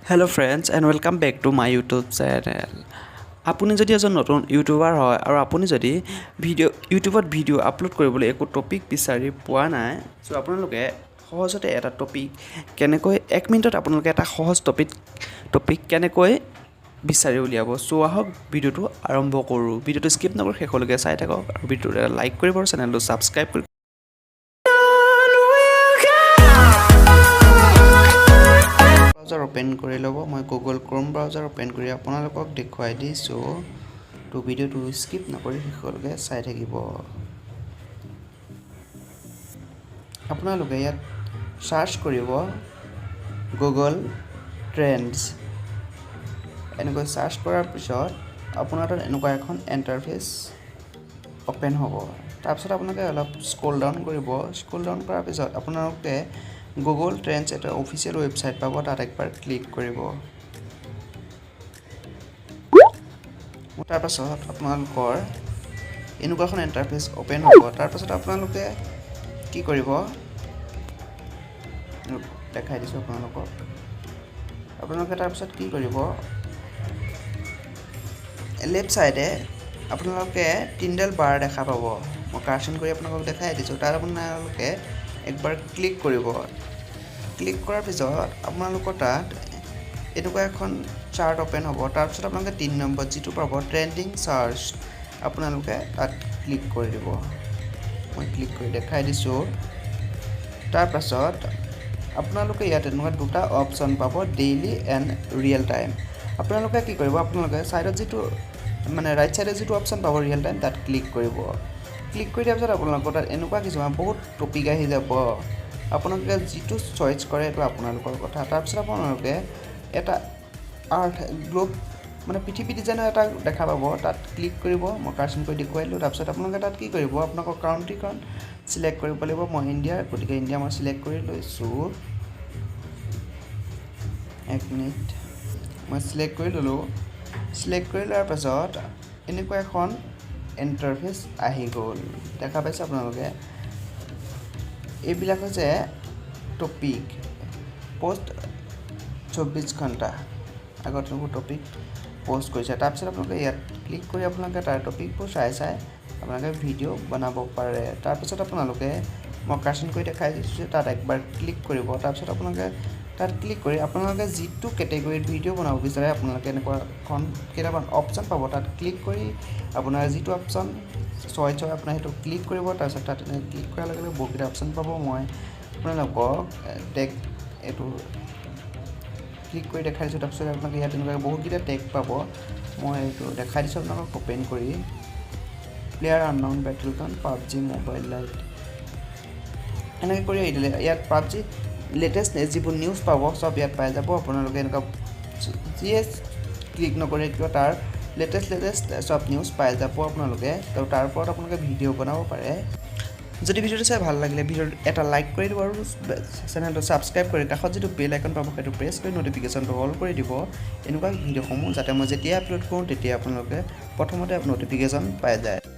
Hello friends and welcome back to my YouTube channel. আপুনি যদি এজন নতুন ইউটিউবাৰ হয় আৰু আপুনি যদি ইউটিউবত ভিডিঅ' আপলোড কৰিবলৈ একো টপিক বিচাৰি পোৱা নাই সো আপোনালোকে সহজতে এটা টপিক কেনেকৈ 1 মিনিটত আপোনালোকে এটা সহজ টপিক কেনেকৈ বিচাৰি উলিয়াব সো আহক ভিডিঅ'টো আৰম্ভ কৰোঁ ভিডিঅ'টো স্কিপ নকৰি শেষলৈকে চাই থাকক আৰু ভিডিঅ'টো লাইক কৰিব আৰু চেনেলটো সাবস্ক্ৰাইব কৰি ব্ৰাউজাৰ ওপেন কৰি ল'ব মই গুগল ক্ৰোম ব্ৰাউজাৰ ওপেন কৰি আপোনালোকক দেখুৱাই দিছো তো ভিডিঅ'টো স্কিপ নকৰি শেষলৈকে চাই থাকিব আপোনালোকে ইয়াত সাৰ্চ কৰিব গুগল ট্ৰেন্ডছ এনেকৈ সাৰ্চ কৰাৰ পিছত আপোনাৰ তাত এনেকুৱা এখন ইন্টাৰফেস ওপেন হ'ব তাৰপিছত আপোনালোকে অলপ স্ক্ৰল ডাউন কৰিব স্ক্ৰল ডাউন কৰাৰ পিছত আপোনালোকে Google Trends এটা অফিচিয়েল ওয়েবসাইট পাব তাত একবাৰ ক্লিক কৰিব তাৰ পাছত আপোনালোকৰ এনেকুৱা এখন ইন্টাৰফেস ওপেন হ'ব তাৰ পাছত আপোনালোকে কি কৰিব দেখাই দিছো আপোনালোকে তাৰ পাছত কি কৰিব লেফট সাইডে আপোনালোকে তিনডাল বাৰ দেখা পাব মই কাৰ্সন কৰি আপোনালোকক দেখাই দিছো তাৰ আপোনালোকে একবাৰ ক্লিক কৰিব ক্লিক কৰাৰ পিছত আপোনালোকৰ তাত এনেকুৱা এখন চাৰ্ট ওপেন হ'ব তাৰ পিছত আপোনালোকে 3 নম্বৰ যেটো পাব ট্ৰেন্ডিং সাৰ্চ আপোনালোকে তাত ক্লিক কৰি দিব মই ক্লিক কৰি দেখাই দিছো তাৰ পাছত আপোনালোকে ইয়াত এনেকুৱা দুটা অপচন পাব ডেইলি এণ্ড ৰিয়েল টাইম আপোনালোকে কি কৰিব আপোনালোকে সাইডত যেটো মানে ৰাইট সাইডে যেটো অপচন পাব ৰিয়েল টাইম তাত ক্লিক কৰিব ক্লিক কৰি দিয়াৰ পিছত আপোনালোকৰ তাত এনেকুৱা কিছুমান বহুত টপিক আহি যাব আপোনালোকে যেটো চয়েস কৰে এটো আপোনালোকৰ কথা তাৰ পিছত আপোনালোকে এটা আৰ্ট গ্লোব মানে পৃথিৱী ডিজাইনৰ এটা দেখা পাব তাত ক্লিক কৰিব মই কাৰ্সন কৰি দেখুৱাইলো তাৰ পিছত আপোনালোকে তাত কি কৰিব আপোনালোকৰ কাউন্ট্ৰিখন সিলেক্ট কৰিব লাগিব মই ইণ্ডিয়া গতিকে ইণ্ডিয়া মই সিলেক্ট কৰি লৈছো 1 মিনিট মই সিলেক্ট কৰি ললো সিলেক্ট কৰি লোৱাৰ পাছত এনেকুৱা এখন ইন্টাৰফেস আহি গ'ল দেখা পাইছে আপোনালোকে এইবিলাক হৈছে টপিক পোষ্ট 24 ঘণ্টা আগত টপিক পোষ্ট কৰিছে তাৰ পিছত আপোনালোকে ইয়াত ক্লিক কৰি আপোনালোকে তাৰ টপিকবোৰ চাই আপোনালোকে ভিডিঅ' বনাব পাৰে তাৰ পিছত আপোনালোকে মই কাৰ্সন কৰি দেখাই দিছো তাত একবাৰ ক্লিক কৰিব তাৰ পিছত আপোনালোকে তাত ক্লিক কৰি আপোনালোকে যেটো ক্যাটাগৰীত ভিডিঅ' বনাব বিচাৰে আপোনালোকে এনেকুৱা খন কেইটামান অপচন পাব তাত ক্লিক কৰি আপোনাৰ যেটো অপচন চয়েস হয় আপোনাৰ হেতু ক্লিক কৰিব তাৰ পিছত তাত ক্লিক কৰাৰ লগে লগে বহুকেইটা অপচন পাব মই আপোনালোকক টেগ এটো ক্লিক কৰি দেখাই দিছো তাৰ পিছত আপোনালোকে ইয়াত এনেকুৱা বহুকেইটা টেগ পাব মই এটো দেখাই দিছো আপোনালোকক ওপেন কৰি player unknown battleground PUBG mobile lite এনেকৈ কৰি দিলে ইয়াত PUBG লেটেস্ট যিবোৰ নিউজ পাব সব ইয়াত পাই যাব আপোনালোকে এনেকুৱা জিএস ক্লিক নকৰি কিয় তাৰ লেটেস্ট সব নিউজ পাই যাব আপোনালোকে তো তাৰ ওপৰত আপোনালোকে ভিডিঅ' বনাব পাৰে যদি ভিডিঅ'টো চাই ভাল লাগিলে ভিডিঅ'ত এটা লাইক কৰি দিব আৰু চেনেলটো সাবস্ক্ৰাইব কৰি কাষত যেটো বেল আইকন পাব সেইটো প্ৰেছ কৰি নটিফিকেশনটো অল কৰি দিব এনেকুৱা ভিডিঅ'সমূহ যাতে মই যেতিয়া আপলোড কৰোঁ তেতিয়া আপোনালোকে প্ৰথমতে নটিফিকেশন পাই যায়